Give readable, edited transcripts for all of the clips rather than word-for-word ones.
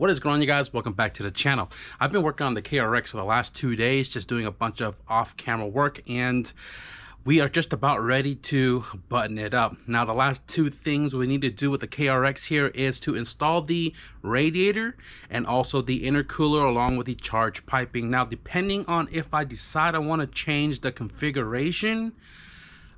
What is going on, you guys? Welcome back to the channel. I've been working on the KRX for the last 2 days, just doing a bunch of off-camera work, and we are just about ready to button it up. Now, the last two things we need to do with the KRX here is to install the radiator and also the intercooler along with the charge piping. Now, depending on if I decide I want to change the configuration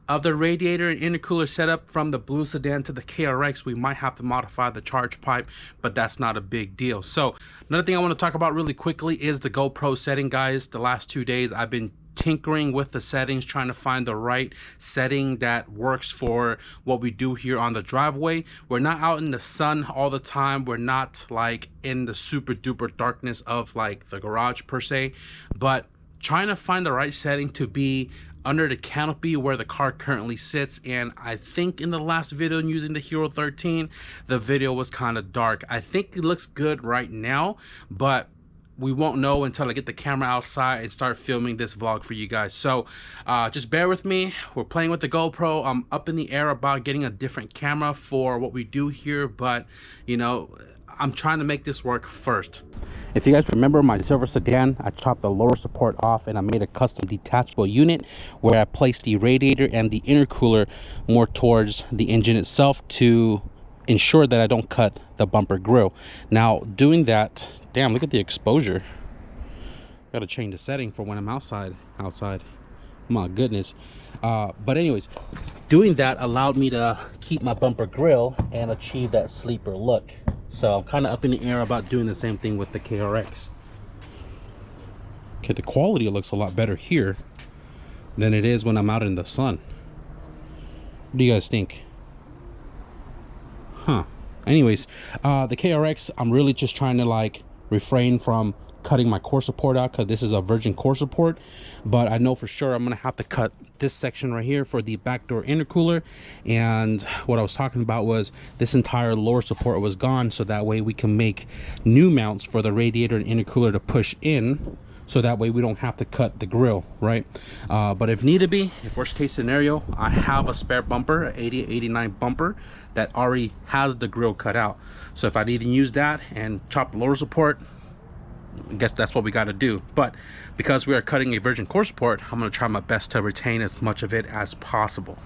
of the radiator and intercooler setup from the blue sedan to the KRX, we might have to modify the charge pipe, but that's not a big deal. So another thing I want to talk about really quickly is the GoPro setting, guys. The last 2 days I've been tinkering with the settings, trying to find the right setting that works for what we do here on the driveway. We're not out in the sun all the time. We're not like in the super duper darkness of like the garage per se, but trying to find the right setting to be under the canopy where the car currently sits. And I think in the last video using the Hero 13, the video was kind of dark. I think it looks good right now, but we won't know until I get the camera outside and start filming this vlog for you guys. So just bear with me. We're playing with the GoPro. I'm up in the air about getting a different camera for what we do here, but you know, I'm trying to make this work first. If you guys remember my silver sedan, I chopped the lower support off and I made a custom detachable unit where I placed the radiator and the intercooler more towards the engine itself to ensure that I don't cut the bumper grill. Now, doing that, damn, look at the exposure. Gotta change the setting for when I'm outside. My goodness. But anyways, doing that allowed me to keep my bumper grill and achieve that sleeper look. So I'm kind of up in the air about doing the same thing with the KRX. Okay, the quality looks a lot better here than it is when I'm out in the sun. What do you guys think? Anyways, the KRX, I'm really just trying to like refrain from cutting my core support out because this is a virgin core support, but I know for sure I'm gonna have to cut this section right here for the backdoor intercooler. And what I was talking about was this entire lower support was gone, so that way we can make new mounts for the radiator and intercooler to push in, so that way we don't have to cut the grill, right? But if need to be, if worst case scenario, I have a spare bumper, an 8889 bumper that already has the grill cut out. So if I need to use that and chop the lower support, I guess that's what we got to do. But because we are cutting a virgin core support, I'm going to try my best to retain as much of it as possible.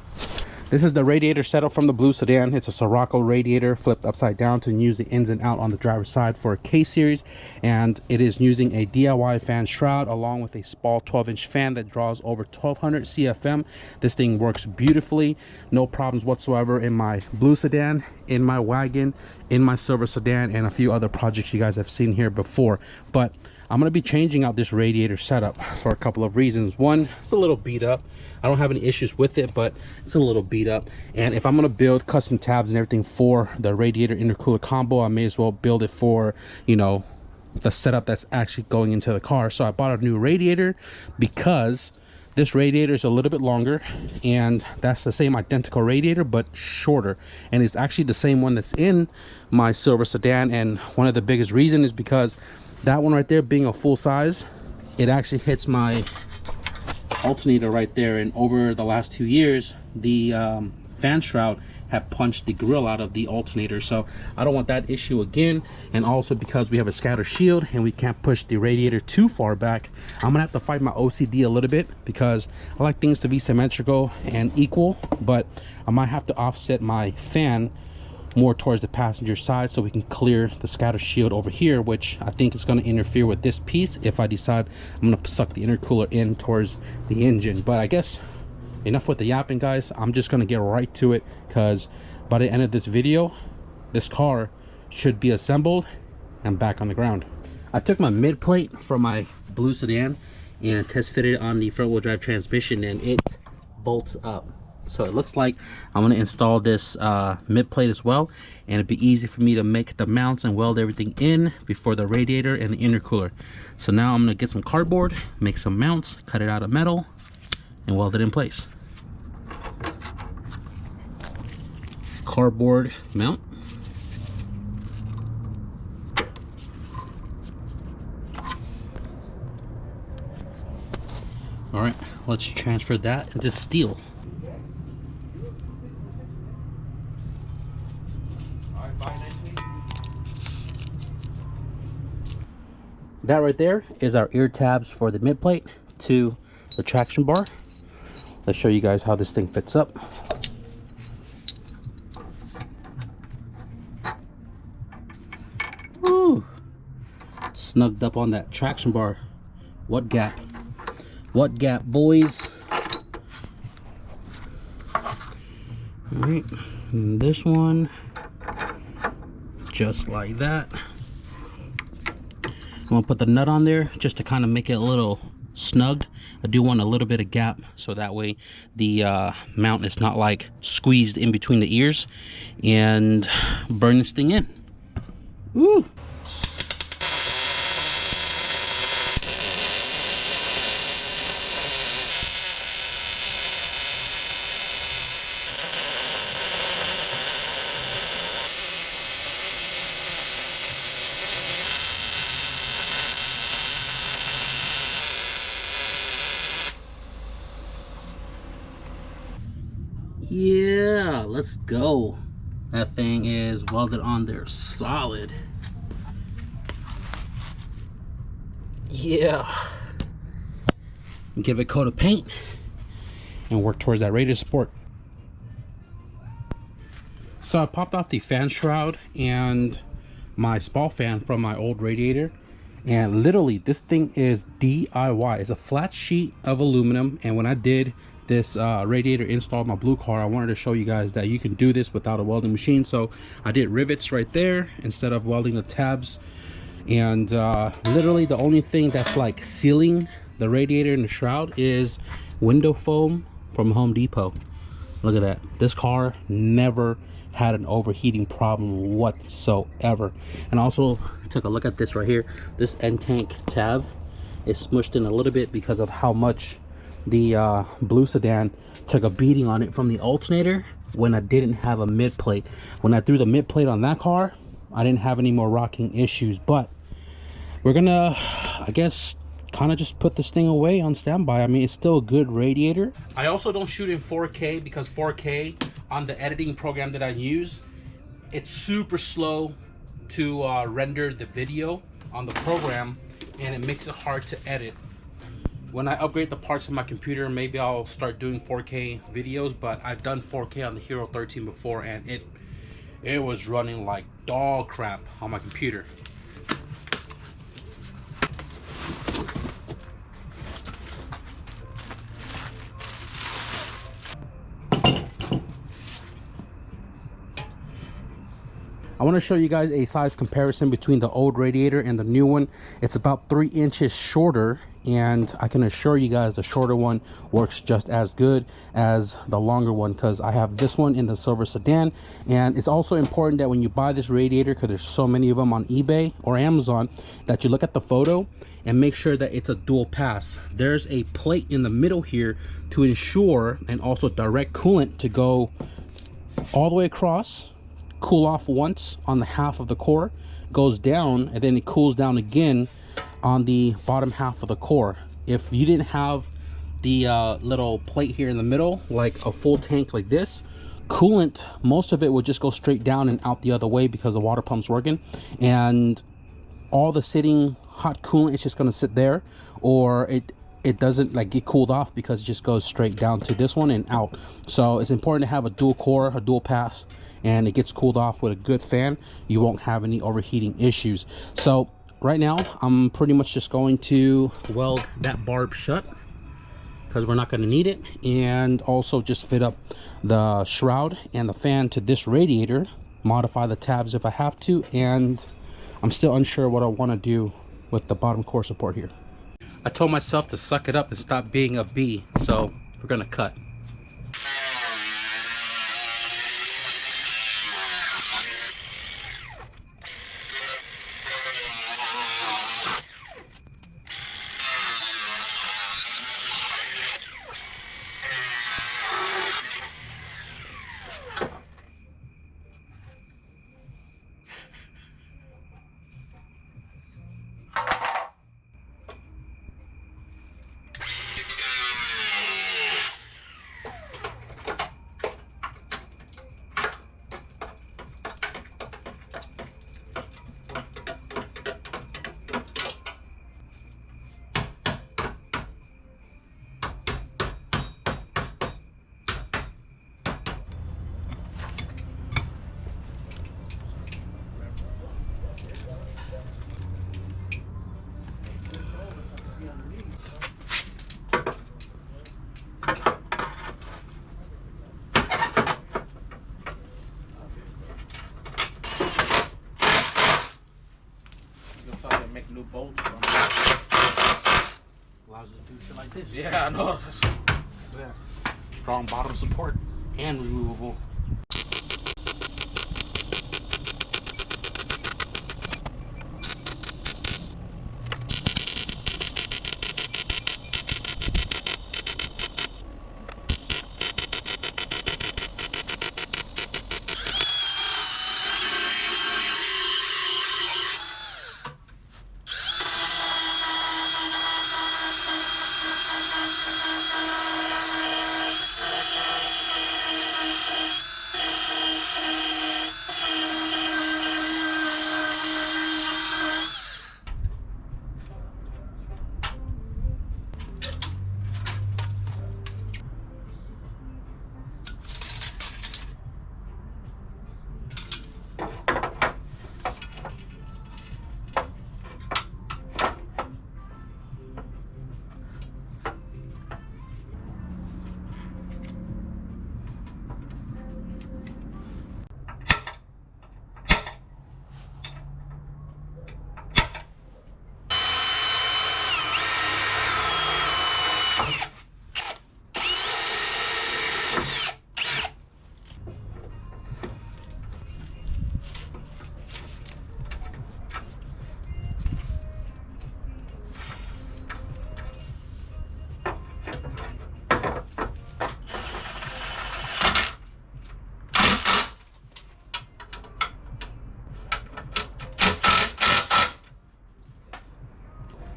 This is the radiator setup from the blue sedan. It's a Sirocco radiator flipped upside down to use the ins and out on the driver's side for a K-series, and it is using a DIY fan shroud along with a small 12-inch fan that draws over 1200 CFM. This thing works beautifully, no problems whatsoever in my blue sedan, in my wagon, in my silver sedan, and a few other projects you guys have seen here before. But I'm going to be changing out this radiator setup for a couple of reasons. One, it's a little beat up. I don't have any issues with it, but it's a little beat up. And if I'm going to build custom tabs and everything for the radiator intercooler combo, I may as well build it for, you know, the setup that's actually going into the car. So I bought a new radiator because this radiator is a little bit longer, and that's the same identical radiator but shorter, and it's actually the same one that's in my silver sedan. And one of the biggest reasons is because that one right there being a full size, it actually hits my alternator right there, and over the last 2 years the fan shroud have punched the grill out of the alternator, so I don't want that issue again. And also because we have a scatter shield and we can't push the radiator too far back, I'm gonna have to fight my OCD a little bit because I like things to be symmetrical and equal, but I might have to offset my fan more towards the passenger side so we can clear the scatter shield over here, which I think is going to interfere with this piece if I decide I'm going to suck the intercooler in towards the engine. But I guess enough with the yapping, guys. I'm just going to get right to it, because by the end of this video, this car should be assembled and back on the ground. I took my mid plate from my blue sedan and test fitted it on the front wheel drive transmission, and it bolts up. So it looks like I'm going to install this mid plate as well, and it'd be easy for me to make the mounts and weld everything in before the radiator and the intercooler. So now I'm going to get some cardboard, make some mounts, cut it out of metal, and weld it in place. Cardboard mount. All right, let's transfer that into steel. That right there is our ear tabs for the mid plate to the traction bar. Let's show you guys how this thing fits up. Woo! Snugged up on that traction bar. What gap? What gap, boys? Alright, this one, just like that. I'm gonna put the nut on there just to kind of make it a little snug. I do want a little bit of gap so that way the mount is not like squeezed in between the ears, and burn this thing in. Woo! Yeah, let's go. That thing is welded on there solid. Yeah. Give it a coat of paint and work towards that radiator support. So I popped off the fan shroud and my spall fan from my old radiator, and literally this thing is DIY. It's a flat sheet of aluminum, and when I did this radiator install my blue car, I wanted to show you guys that you can do this without a welding machine. So I did rivets right there instead of welding the tabs, and literally the only thing that's like sealing the radiator and the shroud is window foam from Home Depot. Look at that. This car never had an overheating problem whatsoever. And also took a look at this right here. This end tank tab is smushed in a little bit because of how much the blue sedan took a beating on it from the alternator when I didn't have a mid plate. When I threw the mid plate on that car, I didn't have any more rocking issues. But we're gonna, I guess, kind of just put this thing away on standby. I mean, it's still a good radiator. I also don't shoot in 4K because 4K on the editing program that I use, it's super slow to render the video on the program, and it makes it hard to edit. When I upgrade the parts of my computer, maybe I'll start doing 4K videos, but I've done 4K on the Hero 13 before, and it was running like dog crap on my computer. I want to show you guys a size comparison between the old radiator and the new one. It's about 3 inches shorter, and I can assure you guys the shorter one works just as good as the longer one, because I have this one in the silver sedan. And it's also important that when you buy this radiator, because there's so many of them on eBay or Amazon, that you look at the photo and make sure that it's a dual pass. There's a plate in the middle here to ensure, and also direct coolant to go all the way across, cool off once on the half of the core, goes down, and then it cools down again on the bottom half of the core. If you didn't have the little plate here in the middle, like a full tank like this, coolant, most of it would just go straight down and out the other way because the water pump's working, and all the sitting hot coolant is just going to sit there, or it doesn't like get cooled off because it just goes straight down to this one and out. So it's important to have a dual core, a dual pass, and it gets cooled off with a good fan. You won't have any overheating issues. So right now I'm pretty much just going to weld that barb shut because we're not going to need it, and also just fit up the shroud and the fan to this radiator, modify the tabs if I have to, and I'm still unsure what I want to do with the bottom core support here. I told myself to suck it up and stop being a bee, so we're gonna cut. make new bolts. Allows you to do shit like this. Yeah, I know. Yeah. Strong bottom support and removable.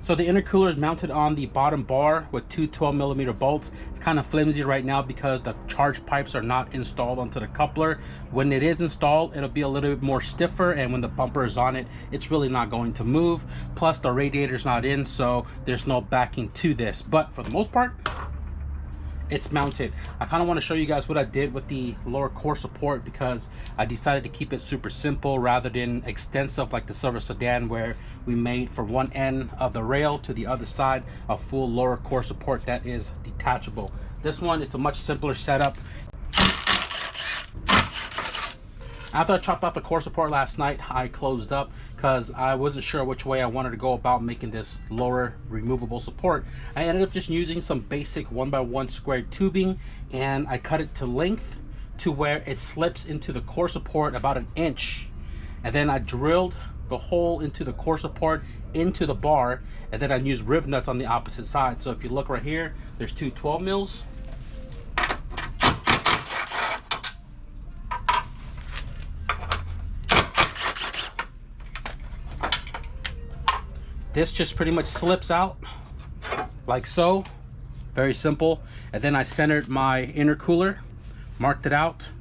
So the intercooler is mounted on the bottom bar with two 12mm bolts. It's kind of flimsy right now because the charge pipes are not installed onto the coupler. When it is installed, it'll be a little bit more stiffer, and when the bumper is on it, it's really not going to move. Plus the radiator's not in, so there's no backing to this. But for the most part, it's mounted. I kind of want to show you guys what I did with the lower core support, because I decided to keep it super simple rather than extensive like the silver sedan, where we made from one end of the rail to the other side a full lower core support that is detachable. This one is a much simpler setup. After I chopped off the core support last night, I closed up because I wasn't sure which way I wanted to go about making this lower removable support. I ended up just using some basic 1x1 squared tubing, and I cut it to length to where it slips into the core support about 1 inch. And then I drilled the hole into the core support into the bar, and then I used riv nuts on the opposite side. So if you look right here, there's two 12 mils. This just pretty much slips out like so. Very simple. And then I centered my intercooler, marked it out,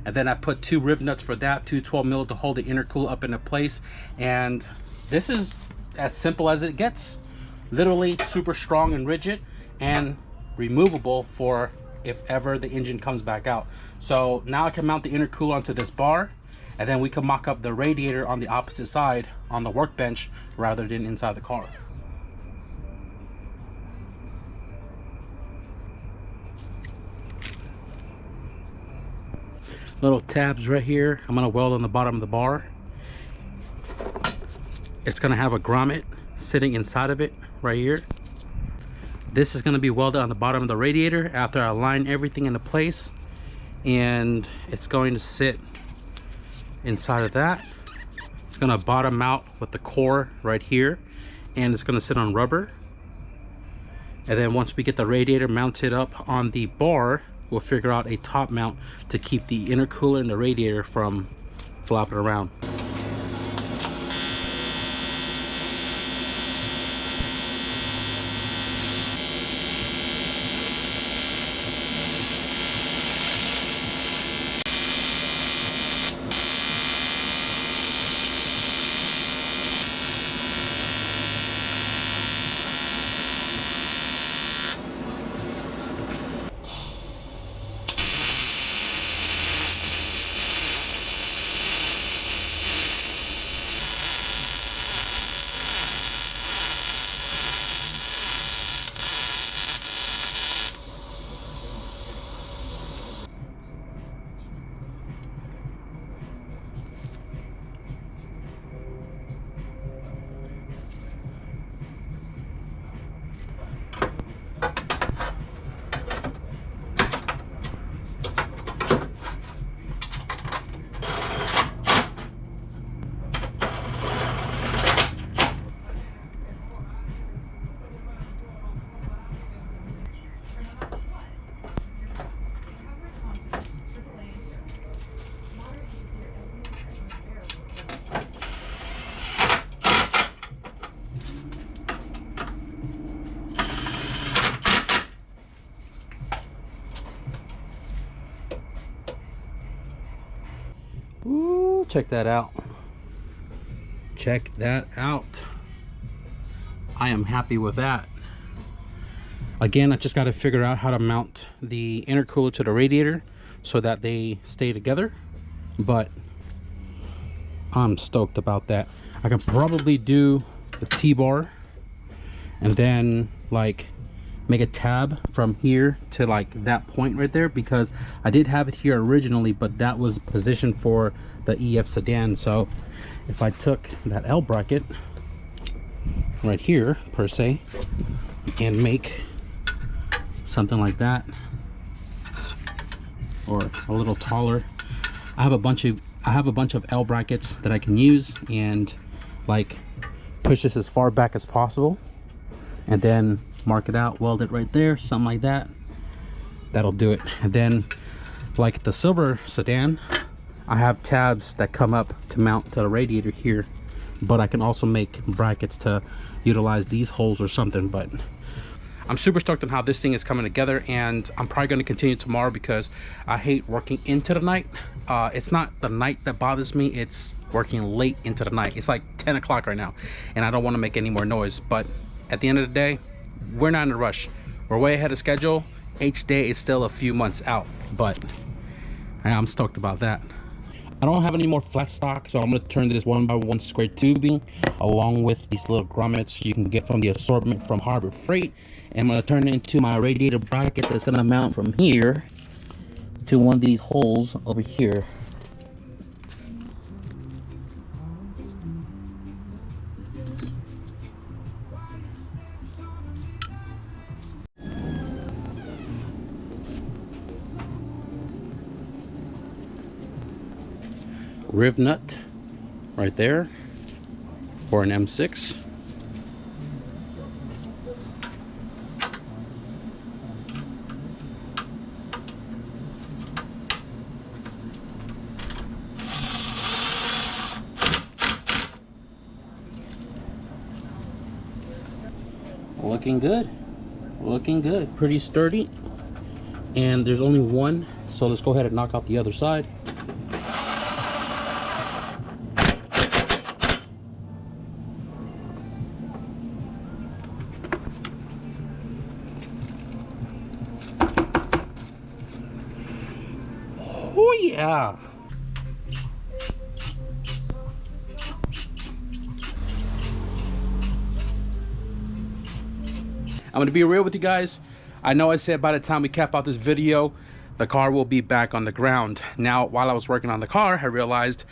and then I put two riv nuts for that, two 12mm to hold the intercooler up into place. And this is as simple as it gets. Literally super strong and rigid, and removable for if ever the engine comes back out. So now I can mount the intercooler onto this bar, and then we can mock up the radiator on the opposite side on the workbench rather than inside the car. Little tabs right here. I'm gonna weld on the bottom of the bar. It's gonna have a grommet sitting inside of it right here. This is gonna be welded on the bottom of the radiator after I align everything into place, and it's going to sit inside of that. It's gonna bottom out with the core right here, and it's gonna sit on rubber. And then once we get the radiator mounted up on the bar, we'll figure out a top mount to keep the intercooler and the radiator from flopping around. check that out. Check that out. I am happy with that. Again, I just got to figure out how to mount the intercooler to the radiator so that they stay together, but I'm stoked about that. I can probably do the T-bar and then like make a tab from here to like that point right there, because I did have it here originally, but that was positioned for the EF sedan. So if I took that L bracket right here per se and make something like that, or a little taller, I have a bunch of L brackets that I can use and like push this as far back as possible and then mark it out, weld it right there, something like that. That'll do it. And then like the silver sedan, I have tabs that come up to mount to the radiator here, but I can also make brackets to utilize these holes or something. But I'm super stoked on how this thing is coming together, and I'm probably going to continue tomorrow because I hate working into the night. It's not the night that bothers me, it's working late into the night. It's like 10 o'clock right now and I don't want to make any more noise, but at the end of the day, we're not in a rush. We're way ahead of schedule. HDAY is still a few months out, but I'm stoked about that. I don't have any more flat stock, so I'm going to turn this 1x1 square tubing along with these little grommets you can get from the assortment from Harbor Freight. And I'm going to turn it into my radiator bracket that's going to mount from here to one of these holes over here. Riv nut right there for an M6. Looking good, looking good, pretty sturdy. And there's only one, so let's go ahead and knock out the other side. Oh yeah. I'm gonna be real with you guys. I know I said by the time we cap out this video, the car will be back on the ground. Now, while I was working on the car, I realized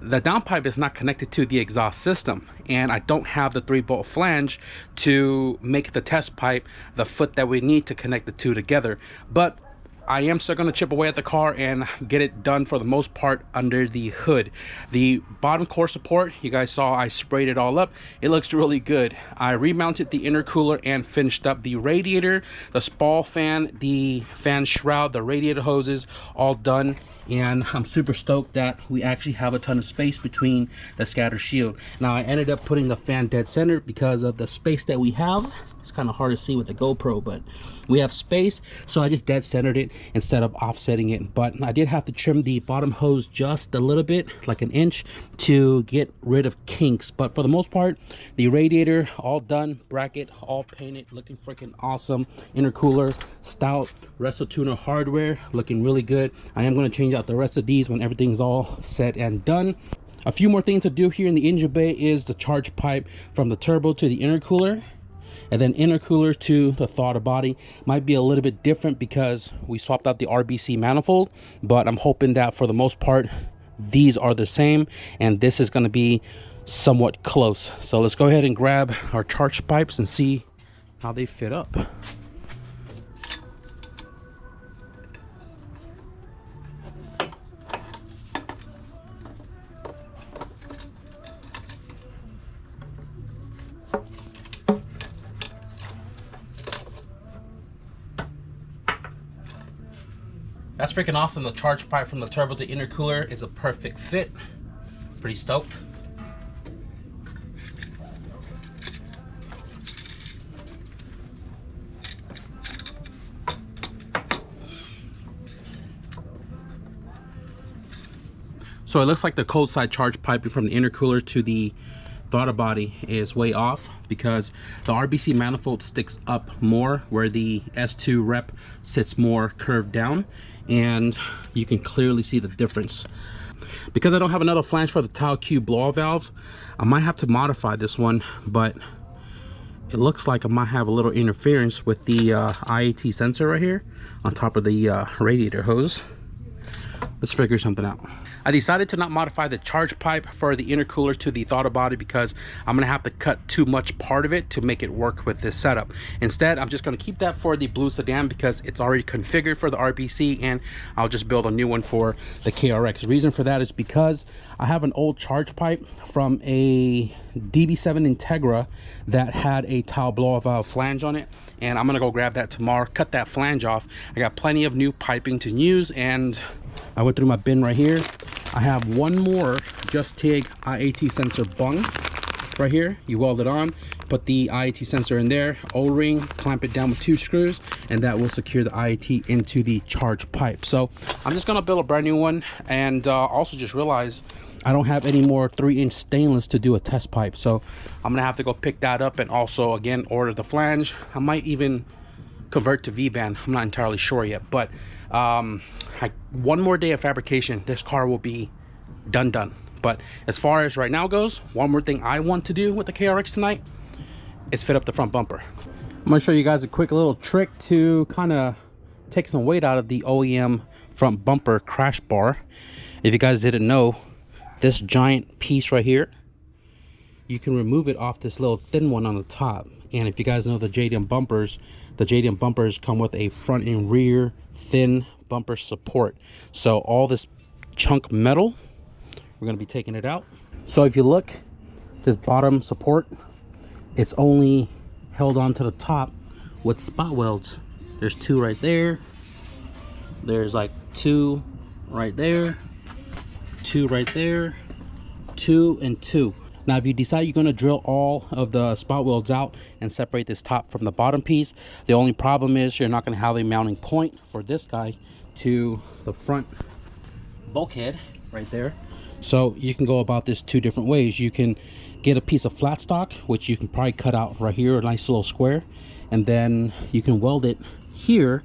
the downpipe is not connected to the exhaust system, and I don't have the 3-bolt flange to make the test pipe the foot that we need to connect the two together. But I am still going to chip away at the car and get it done for the most part under the hood. The bottom core support, you guys saw I sprayed it all up. It looks really good. I remounted the intercooler and finished up the radiator, the spall fan, the fan shroud, the radiator hoses, all done. And I'm super stoked that we actually have a ton of space between the scatter shield. Now, I ended up putting the fan dead center because of the space that we have. It's kind of hard to see with the GoPro, but we have space, so I just dead centered it instead of offsetting it. But I did have to trim the bottom hose just a little bit, like an inch, to get rid of kinks. But for the most part, the radiator all done, bracket all painted, looking freaking awesome. Intercooler, stout, Resto Tuner hardware, looking really good. I am going to change out the rest of these when everything's all set and done. A few more things to do here in the engine bay is the charge pipe from the turbo to the intercooler, and then intercooler to the throttle body. Might be a little bit different because we swapped out the RBC manifold, but I'm hoping that for the most part these are the same and this is going to be somewhat close. So let's go ahead and grab our charge pipes and see how they fit up. That's freaking awesome. The charge pipe from the turbo to intercooler is a perfect fit. Pretty stoked. So it looks like the cold side charge piping from the intercooler to the throttle body is way off because the RBC manifold sticks up more where the S2 rep sits more curved down, and you can clearly see the difference. Because I don't have another flange for the tile cube blowout valve, I might have to modify this one, but it looks like I might have a little interference with the IAT sensor right here on top of the radiator hose. Let's figure something out. I decided to not modify the charge pipe for the intercooler to the throttle body because I'm gonna have to cut too much part of it to make it work with this setup. Instead, I'm just gonna keep that for the blue sedan because it's already configured for the RBC, and I'll just build a new one for the KRX. The reason for that is because I have an old charge pipe from a DB7 Integra that had a tile blowout valve flange on it, and I'm gonna go grab that tomorrow, cut that flange off. I got plenty of new piping to use, and I went through my bin right here. I have one more Just TIG IAT sensor bung right here. You weld it on, put the IAT sensor in there, O-ring, clamp it down with 2 screws, and that will secure the IAT into the charge pipe. So I'm just gonna build a brand new one, and also just realized I don't have any more 3-inch stainless to do a test pipe. So I'm gonna have to go pick that up and also again order the flange. I might even convert to V-band. I'm not entirely sure yet, but one more day of fabrication, this car will be done. But as far as right now goes, one more thing I want to do with the KRX tonight is fit up the front bumper. I'm gonna show you guys a quick little trick to kind of take some weight out of the OEM front bumper crash bar. If you guys didn't know, this giant piece right here, you can remove it off this little thin one on the top. And if you guys know the JDM bumpers come with a front and rear thin bumper support. So all this chunk metal, we're going to be taking it out. So if you look, this bottom support, it's only held on to the top with spot welds. There's 2 right there. There's like 2 right there, 2 right there, 2 and 2. Now, if you decide you're going to drill all of the spot welds out and separate this top from the bottom piece, the only problem is you're not going to have a mounting point for this guy to the front bulkhead right there. So you can go about this 2 different ways. You can get a piece of flat stock, which you can probably cut out right here, a nice little square, and then you can weld it here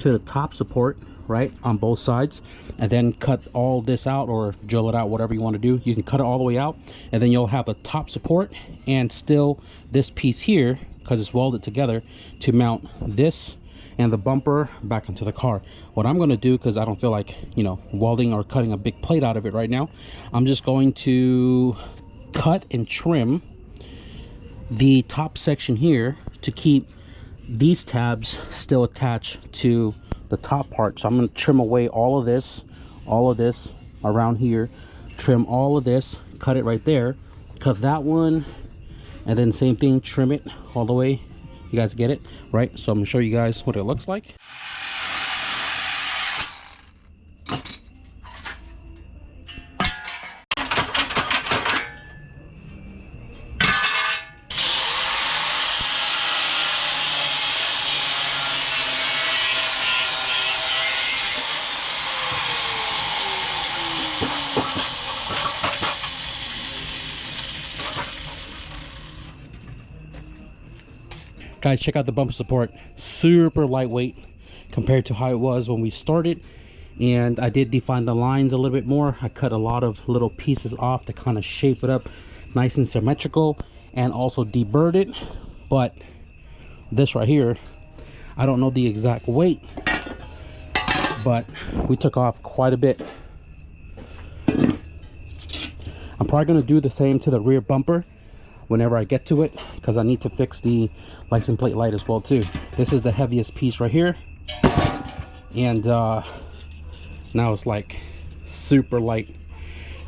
to the top support, right, on both sides, and then cut all this out or drill it out, whatever you want to do. You can cut it all the way out, and then you'll have the top support and still this piece here, because it's welded together, to mount this and the bumper back into the car. What I'm going to do, because I don't feel like, you know, welding or cutting a big plate out of it right now, I'm just going to cut and trim the top section here to keep these tabs still attached to the top part. So I'm going to trim away all of this around here, trim all of this, cut it right there, cut that one, and then same thing, trim it all the way. You guys get it, right? So I'm going to show you guys what it looks like. Guys, check out the bumper support. Super lightweight compared to how it was when we started. And I did define the lines a little bit more. I cut a lot of little pieces off to kind of shape it up nice and symmetrical, and also deburred it. But this right here, I don't know the exact weight, but we took off quite a bit. I'm probably going to do the same to the rear bumper whenever I get to it, because I need to fix the license plate light as well too. This is the heaviest piece right here, and now it's like super light.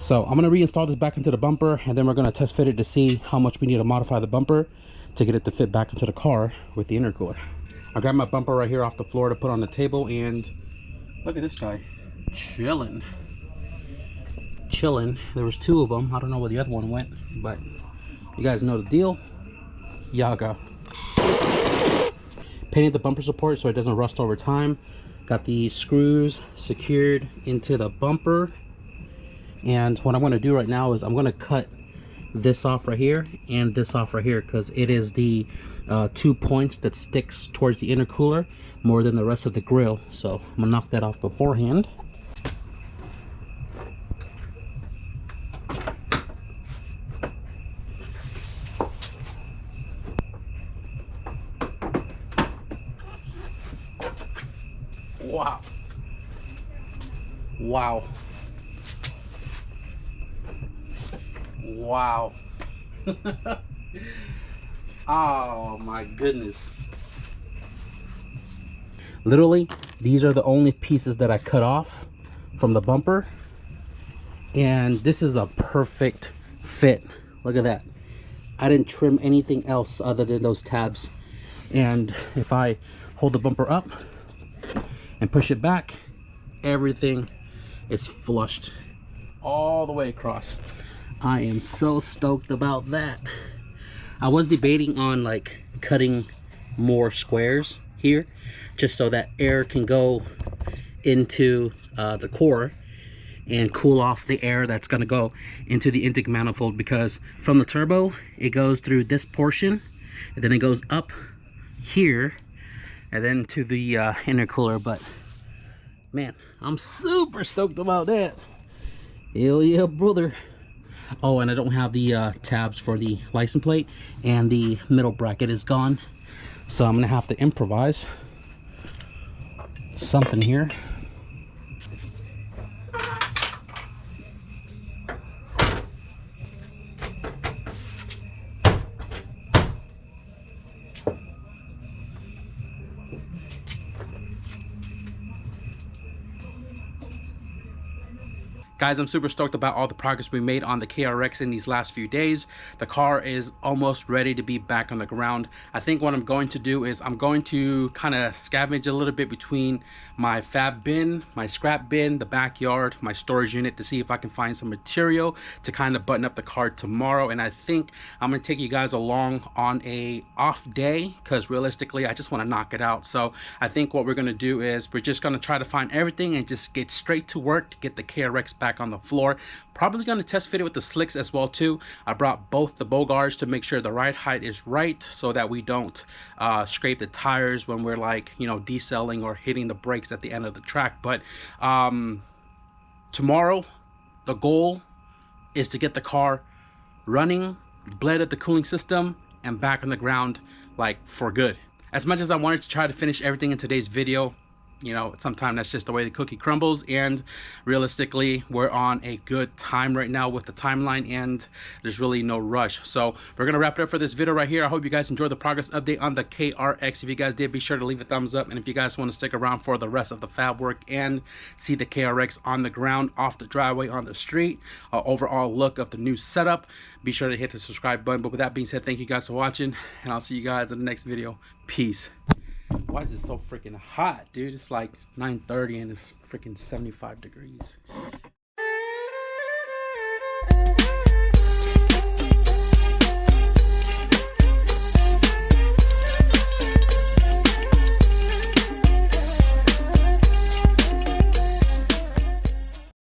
So I'm going to reinstall this back into the bumper, and then we're going to test fit it to see how much we need to modify the bumper to get it to fit back into the car with the intercooler. I grabbed my bumper right here off the floor to put on the table, and look at this guy chilling. There was 2 of them. I don't know where the other one went, but you guys know the deal. Yaga. Painted the bumper support so it doesn't rust over time. Got the screws secured into the bumper, And what I'm going to do right now is I'm going to cut this off right here and this off right here, because it is the 2 points that sticks towards the intercooler more than the rest of the grill. So I'm gonna knock that off beforehand. Wow. Wow. Wow. Oh my goodness. Literally, these are the only pieces that I cut off from the bumper. And this is a perfect fit. Look at that. I didn't trim anything else other than those tabs. And if I hold the bumper up and push it back, everything is flushed all the way across. I am so stoked about that. I was debating on like cutting more squares here, just so that air can go into the core and cool off the air that's going to go into the intake manifold, because from the turbo it goes through this portion and then it goes up here and then to the intercooler. But man, I'm super stoked about that. Hell yeah, brother. Oh, and I don't have the tabs for the license plate, and the middle bracket is gone, so I'm gonna have to improvise something here. Guys, I'm super stoked about all the progress we made on the KRX in these last few days. The car is almost ready to be back on the ground. I think what I'm going to do is I'm going to kind of scavenge a little bit between my fab bin, my scrap bin, the backyard, my storage unit, to see if I can find some material to kind of button up the car tomorrow. And I think I'm going to take you guys along on a off day, because realistically I just want to knock it out. So I think what we're going to do is we're just going to try to find everything and just get straight to work to get the KRX back on the floor. Probably going to test fit it with the slicks as well too. I brought both the bow guards to make sure the ride height is right, so that we don't scrape the tires when we're like, you know, decelling or hitting the brakes at the end of the track. But tomorrow the goal is to get the car running, bled at the cooling system, and back on the ground like for good. As much as I wanted to try to finish everything in today's video, you know, sometimes that's just the way the cookie crumbles, and realistically we're on a good time right now with the timeline, and there's really no rush. So we're gonna wrap it up for this video right here. I hope you guys enjoyed the progress update on the KRX. If you guys did, be sure to leave a thumbs up, and if you guys want to stick around for the rest of the fab work and see the KRX on the ground, off the driveway, on the street, overall look of the new setup, be sure to hit the subscribe button. But with that being said, thank you guys for watching, and I'll see you guys in the next video. Peace. Why is it so freaking hot, dude? It's like 9:30 and it's freaking 75 degrees.